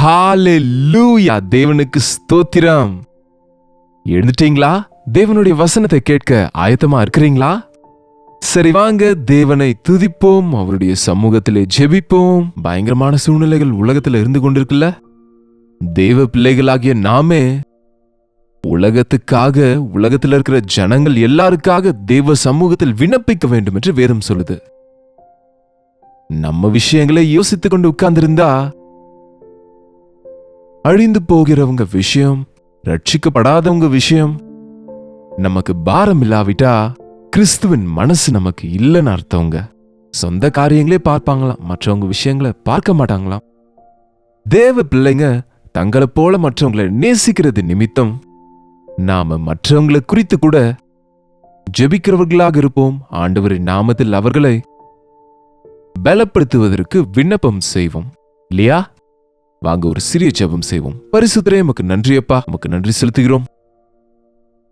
ஹalleluya, தேவனுக்கு ஸ்தோத்திரம். எழுந்துட்டீங்களா? தேவனுடைய வசனத்தை கேட்க ஆயத்தமா இருக்கிறீங்களா? சரி, வாங்க தேவனை துதிப்போம், அவருடைய சமூகத்திலே ஜெபிப்போம். பயங்கரமான சூழ்நிலைகள் உலகத்துல இருந்து கொண்டிருக்குல்ல. தேவ பிள்ளைகளாகிய நாமே உலகத்துக்காக, உலகத்தில் இருக்கிற ஜனங்கள் எல்லாருக்காக தேவ சமூகத்தில் விண்ணப்பிக்க வேண்டும் என்று வேதம் சொல்லுது. நம்ம விஷயங்களை யோசித்துக் கொண்டு உட்கார்ந்திருந்தா அழிந்து போகிறவங்க விஷயம், ரட்சிக்கப்படாதவங்க விஷயம் நமக்கு பாரம் இல்லாவிட்டா கிறிஸ்துவின் மனசு நமக்கு இல்லைன்னு அர்த்தவங்க. சொந்த காரியங்களே பார்ப்பாங்களாம், மற்றவங்க விஷயங்களை பார்க்க மாட்டாங்களாம். தேவ பிள்ளைங்க தங்களை போல மற்றவங்களை நேசிக்கிறது நிமித்தம் நாம மற்றவங்களை குறித்து கூட ஜெபிக்கிறவர்களாக இருப்போம். ஆண்டவரின் நாமத்தில் அவர்களை பலப்படுத்துவதற்கு விண்ணப்பம் செய்வோம் இல்லையா? வாங்க ஒரு சிறிய ஜெபம் செய்வோம். பரிசுத்தரே, உமக்கு நன்றியப்பா, உமக்கு நன்றி செலுத்துகிறோம்.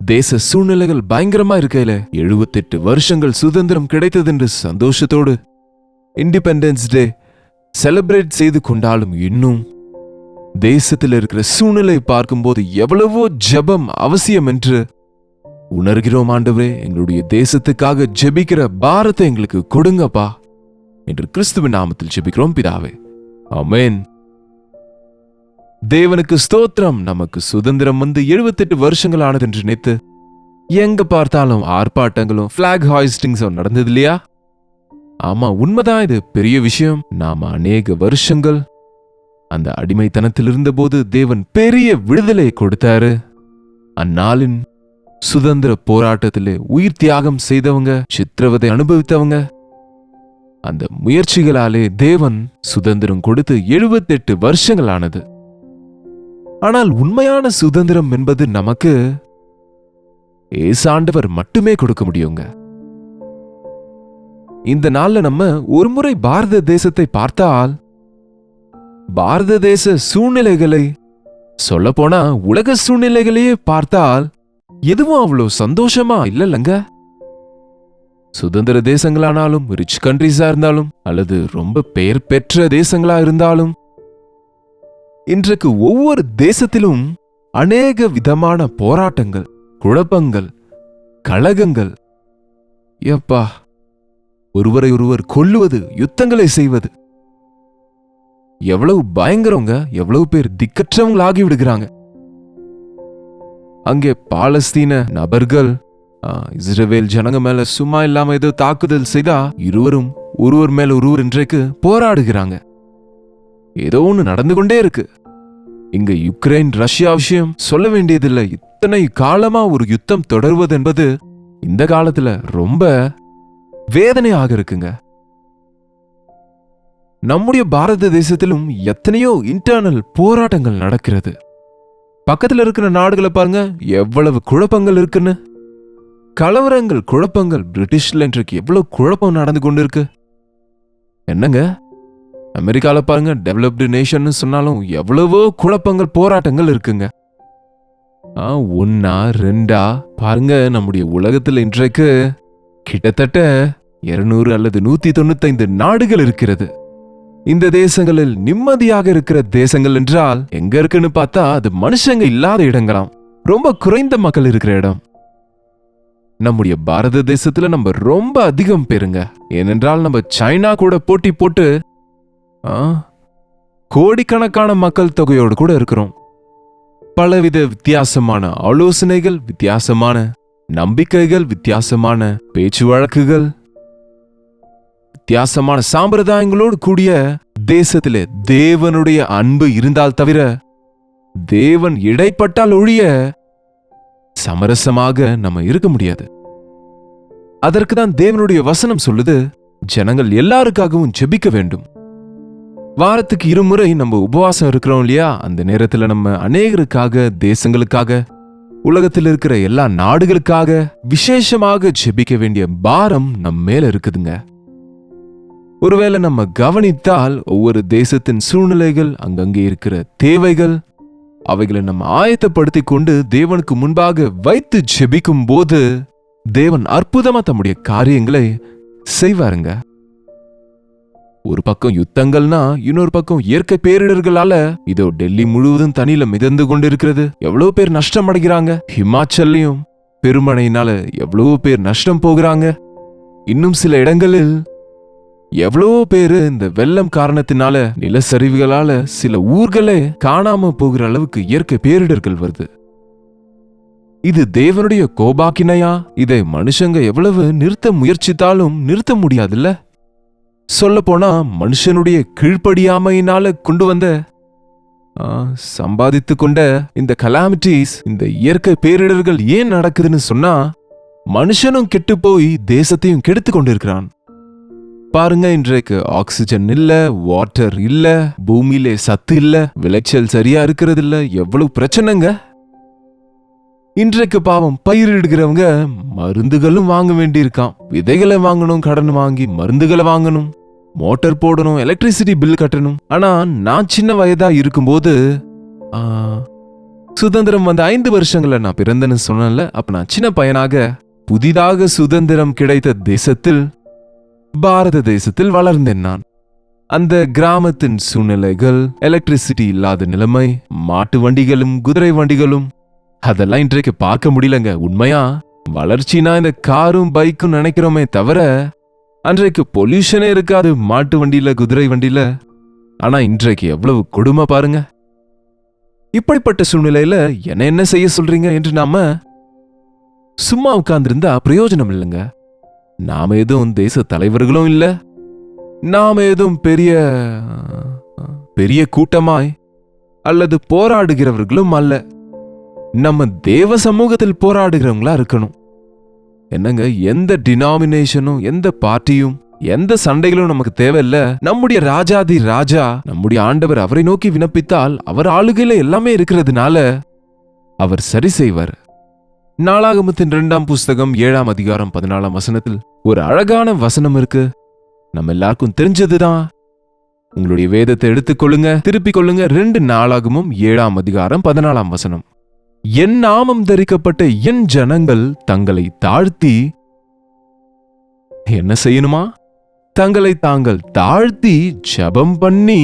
தேச சூழ்நிலைகள் பயங்கரமா இருக்கையில 78 வருஷங்கள் சுதந்திரம் கிடைத்தது என்று சந்தோஷத்தோடு இண்டிபெண்டன்ஸ் டே செலிப்ரேட் செய்து கொண்டாலும் இன்னும் தேசத்தில் இருக்கிற சூழ்நிலை பார்க்கும்போது எவ்வளவோ ஜெபம் அவசியம் என்று உணர்கிறோம். ஆண்டவரே, எங்களுடைய தேசத்துக்காக ஜெபிக்கிற பாரத்தை எங்களுக்கு கொடுங்கப்பா என்று கிறிஸ்துவின் நாமத்தில் ஜெபிக்கிறோம் பிதாவே, ஆமென். தேவனுக்கு ஸ்தோத்திரம். நமக்கு சுதந்திரம் வந்து 78 வருஷங்கள் ஆனது என்று நினைத்து எங்க பார்த்தாலும் ஆர்ப்பாட்டங்களும் பிளாக் ஹாய்ஸ்டிங்ஸும் நடந்தது இல்லையா? ஆமா, உண்மைதான். இது பெரிய விஷயம். நாம அநேக வருஷங்கள் அந்த அடிமைத்தனத்தில் இருந்தபோது தேவன் பெரிய விடுதலை கொடுத்தாரு. அந்நாளின் சுதந்திர போராட்டத்திலே உயிர் தியாகம் செய்தவங்க, சித்திரவதை அனுபவித்தவங்க, அந்த முயற்சிகளாலே தேவன் சுதந்திரம் கொடுத்து 78 வருஷங்கள் ஆனது. ஆனால் உண்மையான சுதந்திரம் என்பது நமக்கு ஏசாண்டவர் மட்டுமே கொடுக்க முடியுங்க. இந்த நாள்ல நம்ம ஒரு முறை பாரத தேசத்தை பார்த்தால், பாரத தேச சூழ்நிலைகளை, சொல்ல போனா உலக சூழ்நிலைகளையே பார்த்தால் எதுவும் அவ்வளவு சந்தோஷமா இல்லைங்க. சுதந்திர தேசங்களானாலும், ரிச் கண்ட்ரிஸா இருந்தாலும், அல்லது ரொம்ப பெயர் பெற்ற தேசங்களா இருந்தாலும், இன்றைக்கு ஒவ்வொரு தேசத்திலும் அநேக விதமான போராட்டங்கள், குழப்பங்கள், கலகங்கள், எப்பா ஒருவரை ஒருவர் கொல்லுவது, யுத்தங்களை செய்வது, எவ்வளவு பயங்கரங்க. எவ்வளவு பேர் திக்கற்றவங்களாகி விடுகிறாங்க. அங்கே பாலஸ்தீன நபர்கள் இஸ்ரவேல் ஜனங்க மேல சும்மா இல்லாம ஏதோ தாக்குதல் செய்தா இருவரும் ஒருவர் மேல ஒருவர் இன்றைக்கு போராடுகிறாங்க. ஏதோ ஒன்று நடந்து கொண்டே இருக்கு. இங்க யுக்ரைன் ரஷ்யா விஷயம் சொல்ல வேண்டியதில்லை. இத்தனை காலமா ஒரு யுத்தம் தொடர்வது என்பது இந்த காலத்துல ரொம்ப வேதனையாக இருக்குங்க. நம்முடைய பாரத தேசத்திலும் எத்தனையோ இன்டர்னல் போராட்டங்கள் நடக்கிறது. பக்கத்துல இருக்கிற நாடுகளை பாருங்க, எவ்வளவு குழப்பங்கள் இருக்குன்னு. கலவரங்கள், குழப்பங்கள். பிரிட்டிஷ்ல இன்றைக்கு எவ்வளவு குழப்பம் நடந்து கொண்டு இருக்கு. என்னங்க, அமெரிக்கால பாருங்க, டெவலப்டு நேஷன் சொன்னாலும் எவ்வளவோ குழப்பங்கள், போராட்டங்கள் இருக்குங்க. ஒன்னா ரெண்டா பாருங்க, நம்முடைய உலகத்தில் இன்றைக்கு கிட்டத்தட்ட 200 அல்லது 195 நாடுகள் இருக்கிறது. இந்த தேசங்களில் நிம்மதியாக இருக்கிற தேசங்கள் என்றால் எங்க இருக்குன்னு பார்த்தா அது மனுஷங்க இல்லாத இடங்களாம், ரொம்ப குறைந்த மக்கள் இருக்கிற இடம். நம்முடைய பாரத தேசத்துல நம்ம ரொம்ப அதிகம் பேருங்க. ஏனென்றால் நம்ம சைனா கூட போட்டி போட்டு கோடிக்கணக்கான மக்கள் தொகையோடு கூட இருக்கிறோம். பலவித வித்தியாசமான ஆலோசனைகள், வித்தியாசமான நம்பிக்கைகள், வித்தியாசமான பேச்சு வழக்குகள், வித்தியாசமான சாம்பிரதாயங்களோடு கூடிய தேசத்திலே தேவனுடைய அன்பு இருந்தால் தவிர, தேவன் இடைப்பட்டால் ஒழிய சமரசமாக நம்ம இருக்க முடியாது. அதற்குதான் தேவனுடைய வசனம் சொல்லுது, ஜனங்கள் எல்லாருக்காகவும் ஜெபிக்க வேண்டும். வாரத்துக்கு 2 முறை நம்ம உபவாசம் இருக்கிறோம் இல்லையா? அந்த நேரத்துல நம்ம அநேகருக்காக, தேசங்களுக்காக, உலகத்தில் இருக்கிற எல்லா நாடுகளுக்காக விசேஷமாக ஜெபிக்க வேண்டிய பாரம் நம்ம மேல இருக்குதுங்க. ஒருவேளை நம்ம கவனித்தால் ஒவ்வொரு தேசத்தின் சூழ்நிலைகள், அங்கங்கே இருக்கிற தேவைகள், அவைகளை நம்ம ஆயத்தப்படுத்தி கொண்டு தேவனுக்கு முன்பாக வைத்து ஜெபிக்கும் போது தேவன் அற்புதமா தம்முடைய காரியங்களை செய்வாருங்க. ஒரு பக்கம் யுத்தங்கள்னா இன்னொரு பக்கம் இயற்கை பேரிடர்களால இதோ டெல்லி முழுவதும் தண்ணியில மிதந்து கொண்டிருக்கிறது. எவ்வளவு பேர் நஷ்டம் அடைகிறாங்க. ஹிமாச்சல்லையும் பெருமழையினால எவ்வளவோ பேர் நஷ்டம் போகிறாங்க. இன்னும் சில இடங்களில் எவ்வளவோ பேரு இந்த வெள்ளம் காரணத்தினால, நிலச்சரிவுகளால சில ஊர்களே காணாம போகிற அளவுக்கு இயற்கை பேரிடர்கள் வருது. இது தேவனுடைய கோபாக்கினையா? இதை மனுஷங்க எவ்வளவு நிறுத்த முயற்சித்தாலும் நிறுத்த முடியாதுல்ல. சொல்ல போனா மனுஷனுடைய கீழ்ப்படியாமையினால கொண்டு வந்த சம்பாதித்து கொண்ட இந்த கலாமிட்டிஸ், இந்த இயற்கை பேரிடர்கள் ஏன் நடக்குதுன்னு சொன்னா, மனுஷனும் கெட்டு போய் தேசத்தையும் கெடுத்து கொண்டிருக்கிறான். பாருங்க, இன்றைக்கு ஆக்சிஜன் இல்ல, வாட்டர் இல்ல, பூமியிலே சத்து இல்ல, விளைச்சல் சரியா இருக்கிறது இல்ல, எவ்வளவு பிரச்சனைங்க. இன்றைக்கு பாவம் பயிரிடுகிறவங்க மருந்துகளும் வாங்க வேண்டியிருக்கான். விதைகளை வாங்கணும், கடன் வாங்கி மருந்துகளை வாங்கணும், மோட்டார் போடணும், எலக்ட்ரிசிட்டி பில் கட்டணும். ஆனா நான் சின்ன வயதா இருக்கும்போது, சுதந்திரம் வந்த 5 வருஷங்கள்ல நான் பிறந்தேன்னு சொன்னேன்ல, அப்ப நான் சின்ன பையனாக புதிதாக சுதந்திரம் கிடைத்த தேசத்தில், பாரத தேசத்தில் வளர்ந்தேன் நான். அந்த கிராமத்தின் சூழ்நிலைகள், எலக்ட்ரிசிட்டி இல்லாத நிலைமை, மாட்டு வண்டிகளும் குதிரை வண்டிகளும், அதெல்லாம் இன்றைக்கு பார்க்க முடியலங்க. உண்மையா வளர்ச்சினா இந்த காரும் பைக்கும் நினைக்கிறோமே தவிர, அன்றைக்கு பொல்யூஷனே இருக்காது மாட்டு வண்டியில குதிரை வண்டியில. ஆனா இன்றைக்கு எவ்வளவு கொடுமை பாருங்க. இப்படிப்பட்ட சூழ்நிலையில என்ன செய்ய சொல்றீங்க என்று நாம சும்மா உட்கார்ந்திருந்தா பிரயோஜனம் இல்லைங்க. நாம எதுவும் தேச தலைவர்களும் இல்ல, நாம எதுவும் பெரிய கூட்டமாய் அல்லது போராடுகிறவர்களும் அல்ல. நம்ம தேவ சமூகத்தில் போராடுகிறவங்களா இருக்கணும். என்னங்க, எந்த டினாமினேஷனும், எந்த பார்ட்டியும், எந்த சண்டைகளும் நமக்கு தேவையில்ல. நம்முடைய ராஜாதி ராஜா, நம்முடைய ஆண்டவர், அவரை நோக்கி விண்ணப்பித்தால் அவர் ஆளுகையில எல்லாமே இருக்கிறதுனால அவர் சரி செய்வார். நாளாகமத்தின் 2ஆம் புஸ்தகம் 7ஆம் அதிகாரம் 14ஆம் வசனத்தில் ஒரு அழகான வசனம் இருக்கு. நம்ம எல்லாருக்கும் தெரிஞ்சதுதான். உங்களுடைய வேதத்தை எடுத்துக்கொள்ளுங்க, திருப்பிக் கொள்ளுங்க. 2 நாளாகமும் 7ஆம் அதிகாரம் 14ஆம் வசனம். என் நாமம் தரிக்கப்பட்ட என் ஜனங்கள் தங்களை தாழ்த்தி, என்ன செய்யணுமா? தங்களை தாங்கள் தாழ்த்தி ஜெபம் பண்ணி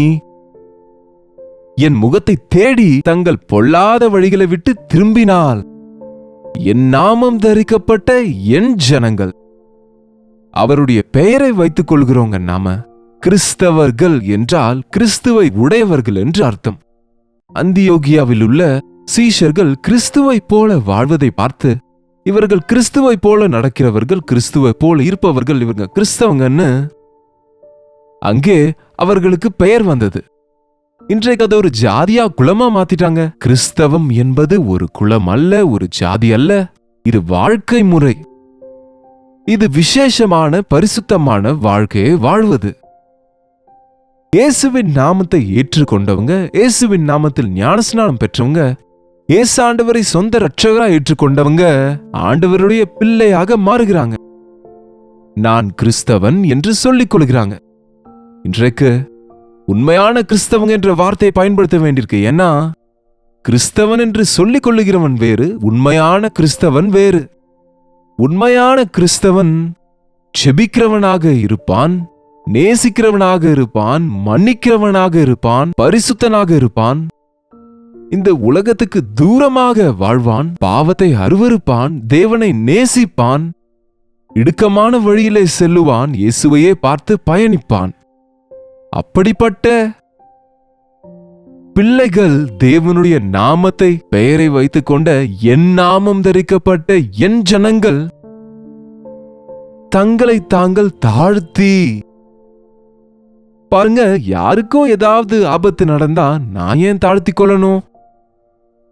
என் முகத்தை தேடி தங்கள் பொல்லாத வழிகளை விட்டு திரும்பினால், என் நாமம் தரிக்கப்பட்ட என் ஜனங்கள், அவருடைய பெயரை வைத்துக் கொள்கிறோங்க. நாம கிறிஸ்தவர்கள் என்றால் கிறிஸ்துவை உடையவர்கள் என்று அர்த்தம். அந்தியோகியாவில் உள்ள சீஷர்கள் கிறிஸ்துவை போல வாழ்வதை பார்த்து, இவர்கள் கிறிஸ்துவை போல நடக்கிறவர்கள், கிறிஸ்துவை போல இருப்பவர்கள், இவங்க கிறிஸ்தவங்கன்னு அங்கே அவர்களுக்கு பெயர் வந்தது. இன்றைக்கு அதை ஒரு ஜாதியா குலமா மாத்திட்டாங்க. கிறிஸ்தவம் என்பது ஒரு குலம் அல்ல, ஒரு ஜாதி அல்ல. இது வாழ்க்கை முறை. இது விசேஷமான பரிசுத்தமான வாழ்க்கையை வாழ்வது. இயேசுவின் நாமத்தை ஏற்றுக்கொண்டவங்க, இயேசுவின் நாமத்தில் ஞானஸ்நானம் பெற்றவங்க, இயேசு ஆண்டவரை சொந்த இரட்சகரா ஏற்றுக்கொண்டவங்க ஆண்டவருடைய பிள்ளையாக மாறுகிறாங்க. நான் கிறிஸ்தவன் என்று சொல்லிக் கொள்கிறாங்க. இன்றைக்கு உண்மையான கிறிஸ்தவன் என்ற வார்த்தையை பயன்படுத்த வேண்டியிருக்கு. ஏன்னா கிறிஸ்தவன் என்று சொல்லிக் கொள்ளுகிறவன் வேறு, உண்மையான கிறிஸ்தவன் வேறு. உண்மையான கிறிஸ்தவன் செபிக்கிறவனாக இருப்பான், நேசிக்கிறவனாக இருப்பான், மன்னிக்கிறவனாக இருப்பான், பரிசுத்தனாக இருப்பான், இந்த உலகத்துக்கு தூரமாக வாழ்வான், பாவத்தை அருவருப்பான், தேவனை நேசிப்பான், இடுக்கமான வழியிலே செல்லுவான், இயேசுவையே பார்த்து பயணிப்பான். அப்படிப்பட்ட பிள்ளைகள் தேவனுடைய நாமத்தை, பெயரை வைத்துக் கொண்ட என் நாமம் தரிக்கப்பட்ட என் ஜனங்கள் தங்களை தாங்கள் தாழ்த்தி, பாருங்க, யாருக்கும் ஏதாவது ஆபத்து நடந்தா நான் ஏன் தாழ்த்தி கொள்ளணும்?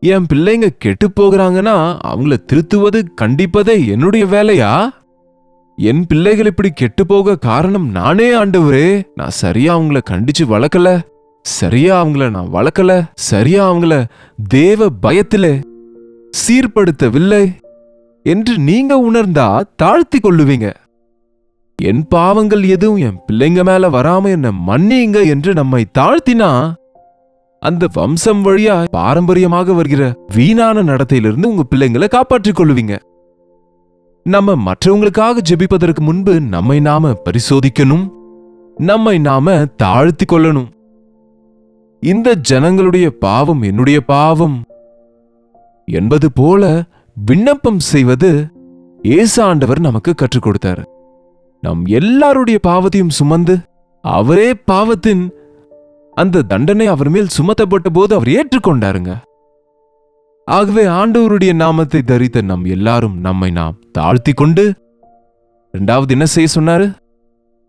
என் பிள்ளைங்க கெட்டு போகிறாங்கன்னா அவங்கள திருத்துவது கண்டிப்பதே என்னுடைய வேலையா? என் பிள்ளைகள் இப்படி கெட்டு போக காரணம் நானே ஆண்டவரே. நான் சரியா அவங்கள கண்டிச்சு வளர்க்கல, சரியா அவங்கள நான் வளர்க்கல, சரியா அவங்கள தேவ பயத்திலே சீர்படுத்தவில்லை என்று நீங்க உணர்ந்தா தாழ்த்தி கொள்ளுவீங்க. என் பாவங்கள் எதுவும் என் பிள்ளைங்க மேல வராம என்ன மன்னிங்க என்று நம்மை தாழ்த்தினா, அந்த வம்சம் வழியா பாரம்பரியமாக வருகிற வீணான நடத்தையிலிருந்து உங்க பிள்ளைங்களை காப்பாற்றிக் கொள்ளுவீங்க. நம்ம மற்றவங்களுக்காக ஜெபிப்பதற்கு முன்பு நம்மை நாம பரிசோதிக்கணும். நம்மை நாம தாழ்த்தி கொள்ளணும். இந்த ஜனங்களுடைய பாவம் என்னுடைய பாவம் என்பது போல விண்ணப்பம் செய்வது இயேசு ஆண்டவர் நமக்கு கற்றுக் கொடுத்தார். நம் எல்லாருடைய பாவத்தையும் சுமந்து அவரே பாவத்தின் அந்த தண்டனை அவர் மேல் சுமத்தப்பட்ட போது அவர் ஏற்றுக்கொண்டாருங்க. ஆகவே ஆண்டவருடைய நாமத்தை தரித்த நம் எல்லாரும் நம்மை நாம் தாழ்த்தி கொண்டு, இரண்டாவது என்ன செய்ய சொன்னாரு?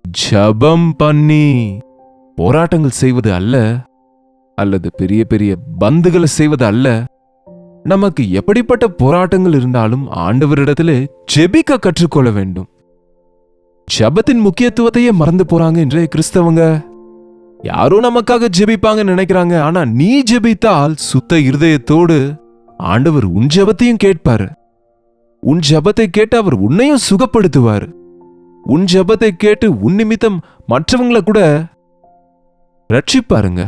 ஜெபம் பண்ணி. போராட்டங்கள் செய்வது அல்ல, அல்லது பெரிய பெரிய பந்துகளை செய்வது அல்ல. நமக்கு எப்படிப்பட்ட போராட்டங்கள் இருந்தாலும் ஆண்டவரிடத்திலே ஜெபிக்க கற்றுக்கொள்ள வேண்டும். ஜெபத்தின் முக்கியத்துவத்தையே மறந்து போறாங்க இன்றைய கிறிஸ்தவங்க. யாரோ நமக்காக ஜெபிப்பாங்க நினைக்கிறாங்க. ஆனா நீ ஜெபித்தால் சுத்த இருதயத்தோடு ஆண்டவர் உன் ஜெபத்தையும் கேட்பாரு. உன் ஜெபத்தை கேட்டு அவர் உன்னையும் சுகப்படுத்துவார். உன் ஜெபத்தை கேட்டு உன் நிமித்தம் மற்றவங்களை கூட ரட்சிப்பாருங்க.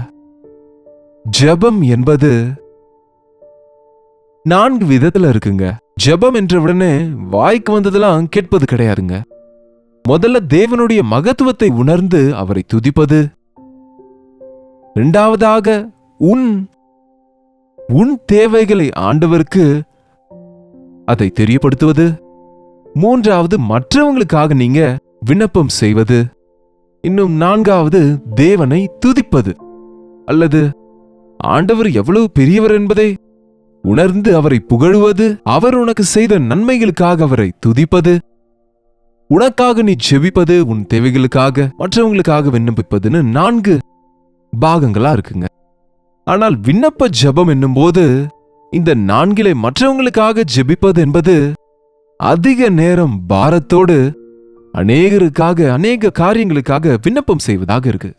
ஜெபம் என்பது 4 விதத்துல இருக்குங்க. ஜெபம் என்ற உடனே வாய்க்கு வந்ததெல்லாம் கேட்பது கிடையாதுங்க. முதல்ல தேவனுடைய மகத்துவத்தை உணர்ந்து அவரை துதிப்பது. இரண்டாவதாக உன் தேவைகளை ஆண்டவருக்கு அதை தெரியப்படுத்துவது. மூன்றாவது மற்றவங்களுக்காக நீங்க விண்ணப்பம் செய்வது. இன்னும் 4வது தேவனை துதிப்பது, அல்லது ஆண்டவர் எவ்வளவு பெரியவர் என்பதை உணர்ந்து அவரை புகழுவது. அவர் உனக்கு செய்த நன்மைகளுக்காக அவரை துதிப்பது. உனக்காக நீ ஜெபிப்பது, உன் தேவைகளுக்காக மற்றவங்களுக்காக விண்ணப்பிப்பதுன்னு 4 பாகங்களா இருக்குங்க. ஆனால் விண்ணப்ப ஜெபம் என்னும் போது இந்த 4 மற்றவங்களுக்காக ஜெபிப்பது என்பது அதிக நேரம் பாரத்தோடு அநேகருக்காக அநேக காரியங்களுக்காக விண்ணப்பம் செய்வதாக இருக்கு.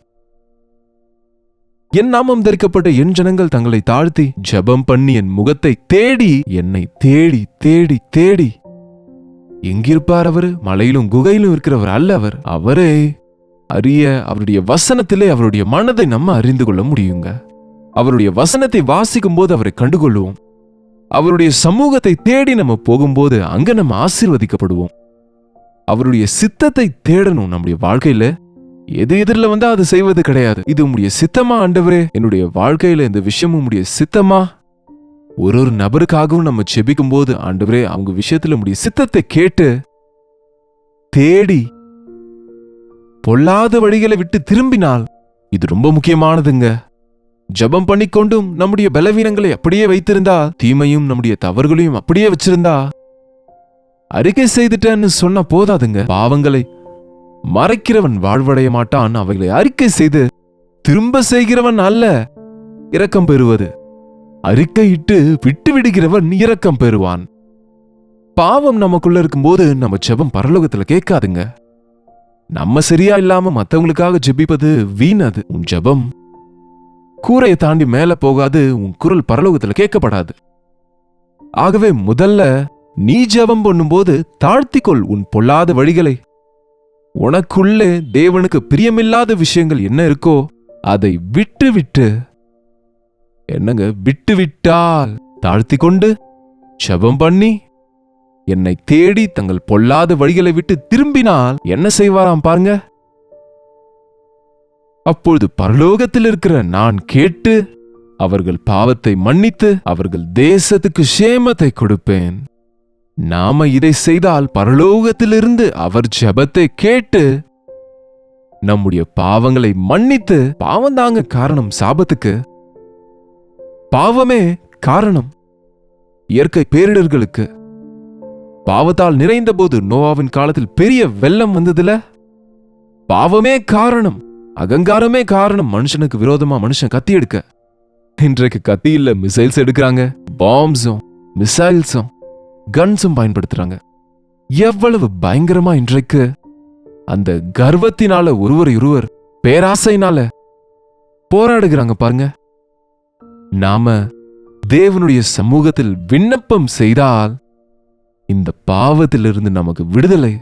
என் நாமம் தரிக்கப்பட்ட என் ஜனங்கள் தங்களை தாழ்த்தி ஜெபம் பண்ணி என் முகத்தை தேடி என்னை தேடி தேடி தேடி. எங்கிருப்பார் அவர்? மலையிலும் குகையிலும் இருக்கிறவர் அல்ல அவர். அவரே அறிய அவருடைய வசனத்திலே அவருடைய மனதை நம்ம அறிந்து கொள்ள முடியுங்க. அவருடைய வசனத்தை வாசிக்கும் போது அவரை கண்டுகொள்வோம். அவருடைய சமூகத்தை தேடி நம்ம போகும்போது அங்க நம்ம ஆசீர்வதிக்கப்படுவோம். அவருடைய சித்தத்தை தேடணும் நம்முடைய வாழ்க்கையில. எது எதிரில வந்தா அது செய்வது கிடையாது. இது உம்முடைய சித்தமா ஆண்டவரே? என்னுடைய வாழ்க்கையில இந்த விஷயம் உம்முடைய சித்தமா? ஒரு நபருக்காகவும் நம்ம ஜெபிக்கும் போது ஆண்டவரே அவங்க விஷயத்துல உம்முடைய சித்தத்தை கேட்டு தேடி பொல்லாத வழிகளை விட்டு திரும்பினால் இது ரொம்ப முக்கியமானதுங்க. ஜெபம் பண்ணிக்கொண்டும் நம்முடைய பலவீனங்களை அப்படியே வைத்திருந்தா, தீமையும் நம்முடைய தவறுகளையும் அப்படியே வச்சிருந்தா, அறிக்கை செய்துட்டேன்னு சொன்ன போதாதுங்க. பாவங்களை மறைக்கிறவன் வாழ்வடைய மாட்டான், அவைகளை அறிக்கை செய்து திரும்ப செய்கிறவன் அல்ல இரக்கம் பெறுவது. அறிக்கையிட்டு விட்டு விடுகிறவன் இரக்கம் பெறுவான். பாவம் நமக்குள்ள இருக்கும்போது நம்ம ஜெபம் பரலோகத்துல கேட்காதுங்க. நம்ம சரியா இல்லாம மத்தவங்களுக்காக ஜெபிப்பது வீணது. உன் ஜெபம் கூரையை தாண்டி மேல போகாது. உன் குரல் பரலோகத்துல கேட்கப்படாது. ஆகவே முதல்ல நீ ஜெபம் பண்ணும்போது தாழ்த்திக்கொள் உன் பொல்லாத வழிகளை. உனக்குள்ளே தேவனுக்கு பிரியமில்லாத விஷயங்கள் என்ன இருக்கோ அதை விட்டு விட்டு, என்னங்க விட்டு விட்டால் தாழ்த்தி கொண்டு ஜெபம் பண்ணி என்னை தேடி தங்கள் பொல்லாத வழிகளை விட்டு திரும்பினால் என்ன செய்வாராம் பாருங்க. அப்பொழுது பரலோகத்தில் இருக்கிற நான் கேட்டு அவர்கள் பாவத்தை மன்னித்து அவர்கள் தேசத்துக்கு சேமத்தை கொடுப்பேன். நாம இதை செய்தால் பரலோகத்திலிருந்து அவர் ஜெபத்தை கேட்டு நம்முடைய பாவங்களை மன்னித்து, பாவம் தாங்க காரணம் சாபத்துக்கு. பாவமே காரணம் இயற்கை பேரிடர்களுக்கு. பாவத்தால் நிறைந்த போது நோவாவின் காலத்தில் பெரிய வெள்ளம் வந்ததுல பாவமே காரணம், அகங்காரமே காரணம். மனுஷனுக்கு விரோதமா மனுஷன் கத்தி எடுக்க. இன்றைக்கு கத்தி இல்ல, மிசைல்ஸ் எடுக்கிறாங்க. பாம்ஸும் மிசைல்ஸும் கன்ஸும் பயன்படுத்துறாங்க. எவ்வளவு பயங்கரமா இன்றைக்கு அந்த கர்வத்தினால ஒருவர் பேராசைனால போராடுகிறாங்க பாருங்க. நாம தேவனுடைய சமூகத்தில் விண்ணப்பம் செய்தால் இந்த பாவத்திலிருந்து நமக்கு விடுதலை.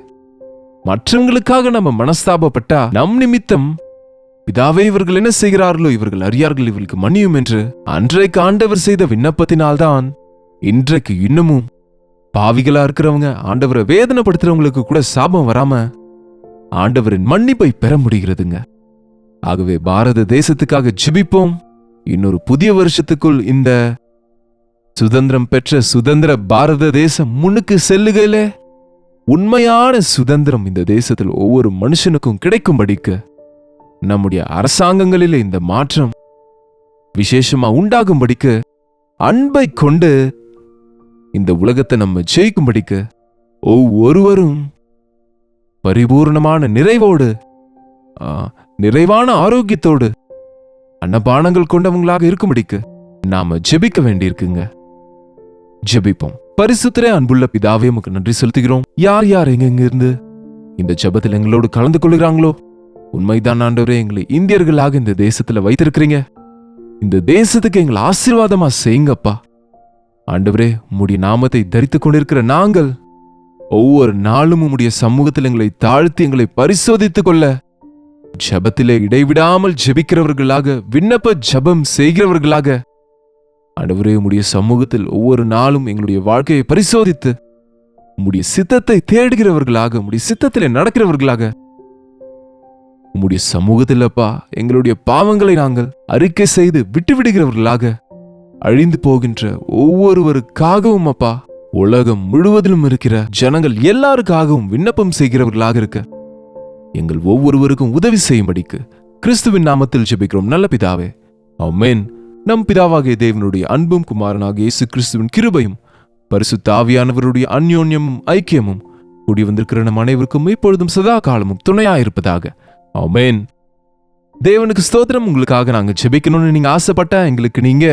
மற்றவங்களுக்காக நம்ம மனஸ்தாபப்பட்டா நம் நிமித்தம் பிதாவே இவர்கள் என்ன செய்கிறார்களோ இவர்கள் அறியார்கள், இவர்களுக்கு மன்னியும் என்று அன்றைக்கு ஆண்டவர் செய்த விண்ணப்பத்தினால்தான் இன்றைக்கு இன்னமும் பாவிகளா இருக்கிறவங்க, ஆண்டவரை வேதனைப்படுத்துறவங்களுக்கு கூட சாபம் வராம ஆண்டவரின் மன்னிப்பை பெற முடிகிறதுங்க. ஆகவே பாரத தேசத்துக்காக ஜெபிப்போம். இன்னொரு புதிய வருஷத்துக்குள் இந்த சுதந்திரம் பெற்ற சுதந்திர பாரத தேசம் முன்னுக்கு செல்லுகையில உண்மையான சுதந்திரம் இந்த தேசத்தில் ஒவ்வொரு மனுஷனுக்கும் கிடைக்கும்படிக்கு நம்முடைய அரசாங்கங்களிலே இந்த மாற்றம் விசேஷமா உண்டாகும்படிக்கு அன்பை கொண்டு இந்த உலகத்தை நம்ம ஜெயிக்கும்படிக்கு ஒவ்வொருவரும் பரிபூர்ணமான நிறைவோடு நிறைவான ஆரோக்கியத்தோடு அன்னபானங்கள் கொண்டவங்களாக இருக்கும்படிக்கு நாம ஜெபிக்க வேண்டியிருக்குங்க. ஜெபிப்போம். பரிசுத்தரே, அன்புள்ள பிதாவே, உமக்கு நன்றி செலுத்துகிறோம். யார் யார் எங்க இருந்து இந்த ஜெபத்தில் எங்களோடு கலந்து கொள்கிறாங்களோ, உண்மைதான் ஆண்டவரே, எங்களை இந்தியர்களாக இந்த தேசத்துல வைத்திருக்கிறீங்க. இந்த தேசத்துக்கு எங்களை ஆசீர்வாதமா செய்யுங்கப்பா. ஆண்டவரே, உம்முடைய நாமத்தை தரித்துக் கொண்டிருக்கிற நாங்கள் ஒவ்வொரு நாளும் உம்முடைய சமூகத்தில் எங்களை தாழ்த்தி எங்களை பரிசோதித்துக் கொள்ள ஜெபத்திலே இடைவிடாமல் ஜெபிக்கிறவர்களாக, விண்ணப்ப ஜெபம் செய்கிறவர்களாக, ஆண்டவரே, உம்முடைய சமூகத்தில் ஒவ்வொரு நாளும் எங்களுடைய வாழ்க்கையை பரிசோதித்து உம்முடைய சித்தத்தை தேடுகிறவர்களாக, உம்முடைய சித்தத்திலே நடக்கிறவர்களாக, உம்முடைய சமூகத்திலப்பா எங்களுடைய பாவங்களை நாங்கள் அறிக்கை செய்து விட்டுவிடுகிறவர்களாக, அழிந்து போகின்ற ஒவ்வொருவருக்காகவும் அப்பா, உலகம் முழுவதிலும் இருக்கிற ஜனங்கள் எல்லாருக்காகவும் விண்ணப்பம் செய்கிறவர்களாக இருக்க எங்கள் ஒவ்வொருவருக்கும் உதவி செய்யும்படிக்கு கிறிஸ்துவின் நாமத்தில் ஜெபிக்கிறோம் நல்ல பிதாவே, ஆமென். நம் பிதாவாகிய தேவனுடைய அன்பும் குமாரனாகிய இயேசு கிறிஸ்துவின் கிருபையும் பரிசுத்த ஆவியானவருடைய அந்யோன்யமும் ஐக்கியமும் கூடி வந்திருக்கிற நம் அனைவருக்கும் இப்பொழுதும் சதா காலமும் துணையாயிருப்பதாக, ஆமென். தேவனுக்கு ஸ்தோத்திரம். உங்களுக்காக நாங்க ஜெபிக்கணும்னு நீங்க ஆசைப்பட்டா எங்களுக்கு நீங்க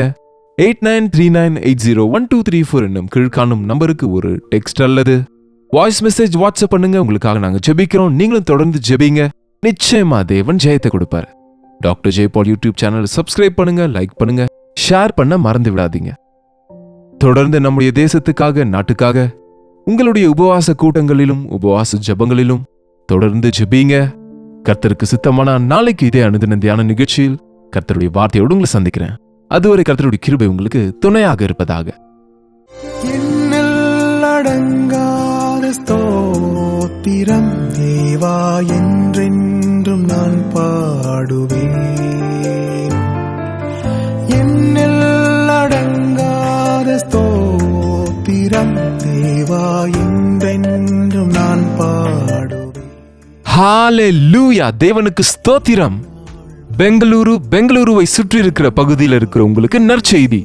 8939801234 என்னும் கீழ்காணும் நம்பருக்கு ஒரு டெக்ஸ்ட் அல்லது வாய்ஸ் மெசேஜ் வாட்ஸ்அப் பண்ணுங்க. உங்களுக்காக நாங்க ஜெபிக்கிறோம். நீங்களும் தொடர்ந்து ஜெபிங்க. நிச்சயமா தேவன் ஜெயத்தை கொடுப்பார். டாக்டர் ஜெய் பால் யூடியூப் சேனல் சப்ஸ்கிரைப் பண்ணுங்க, லைக் பண்ணுங்க, ஷேர் பண்ண மறந்து விடாதீங்க. தொடர்ந்து நம்முடைய தேசத்துக்காக, நாட்டுக்காக உங்களுடைய உபவாச கூட்டங்களிலும் உபவாச ஜெபங்களிலும் தொடர்ந்து ஜெபிங்க. கர்த்தருக்கு சித்தமான நாளைக்கு இதே அனுதின தியான நிகழ்ச்சியில் கர்த்தருடைய வார்த்தையோடு உங்களை சந்திக்கிறேன். அதுவரை கர்த்தருடைய கிருபை உங்களுக்கு துணையாக இருப்பதாக. அடங்காத ஸ்தோத்திரம் தேவா, என்றென்றும் நான் பாடுவேன். என்னில் அடங்காத ஸ்தோத்திரம் தேவா, என்றென்றும் நான் பாடுவேன். ஹalleluya! தேவனுக்கு ஸ்தோத்திரம். பெங்களூருவை சுற்றி இருக்கிற பகுதியில் இருக்கிற உங்களுக்கு நற்செய்தி.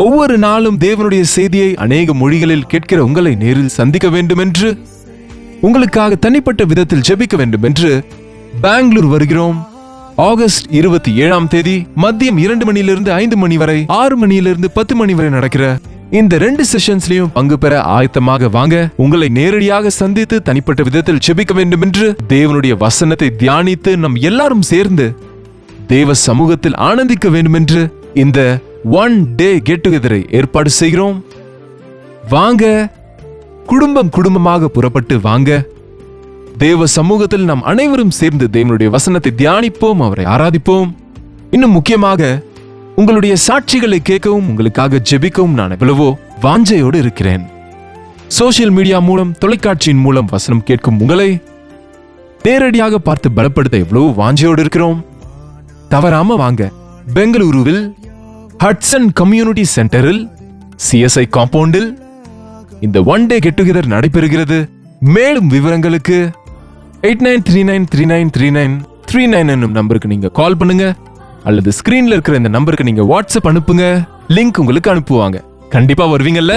ஒவ்வொரு நாளும் தேவனுடைய செய்தியை அநேக மொழிகளில் கேட்கிற உங்களை நேரில் சந்திக்க வேண்டும் என்று, உங்களுக்காக தனிப்பட்ட விதத்தில் ஜெபிக்க வேண்டும் என்று பெங்களூர் வருகிறோம். ஆகஸ்ட் 27ஆம் தேதி மதியம் 2 மணியிலிருந்து 5 மணி வரை, 6 மணியிலிருந்து 10 மணி வரை நடக்கிற இந்த 2 செஷன்ஸ்லயும் பங்கு பெற ஆயத்தமாக வாங்க. உங்களை நேரடியாக சந்தித்து தனிப்பட்ட விதத்தில் ஜெபிக்க வேண்டும் என்று, தேவனுடைய வசனத்தை தியானித்து நம் எல்லாரும் சேர்ந்து தேவ சமூகத்தில் ஆனந்திக்க வேண்டும் என்று இந்த ஒன் டே கெட் டுகெதரை ஏற்பாடு செய்கிறோம். வாங்க, குடும்பமாக புறப்பட்டு வாங்க. தேவ சமூகத்தில் நாம் அனைவரும் சேர்ந்து தேவனுடைய வசனத்தை தியானிப்போம், அவரை ஆராதிப்போம். இன்னும் முக்கியமாக உங்களுடைய சாட்சிகளை கேட்கவும் உங்களுக்காக ஜெபிக்கவும் நான் எவ்வளவோ வாஞ்சையோடு இருக்கிறேன். சோசியல் மீடியா மூலம், தொலைக்காட்சியின் மூலம் வசனம் கேட்கும் உங்களை நேரடியாக பார்த்து பலப்படுத்த எவ்வளவோ வாஞ்சையோடு இருக்கிறோம். தவறாம வாங்க. பெங்களூருவில் ஹட்சன் கம்யூனிட்டி சென்டரில் CSI காம்பவுண்டில் இந்த ஒன் டே கெட் டுகெதர் நடைபெறுகிறது. மேலும் விவரங்களுக்கு 8939393939 என்னும் நம்பருக்கு நீங்க கால் பண்ணுங்க, அல்லது ஸ்கிரீன்ல இருக்கிற இந்த நம்பருக்கு நீங்க வாட்ஸ்அப் அனுப்புங்க. லிங்க் உங்களுக்கு அனுப்புவாங்க. கண்டிப்பா வருவீங்கல்ல?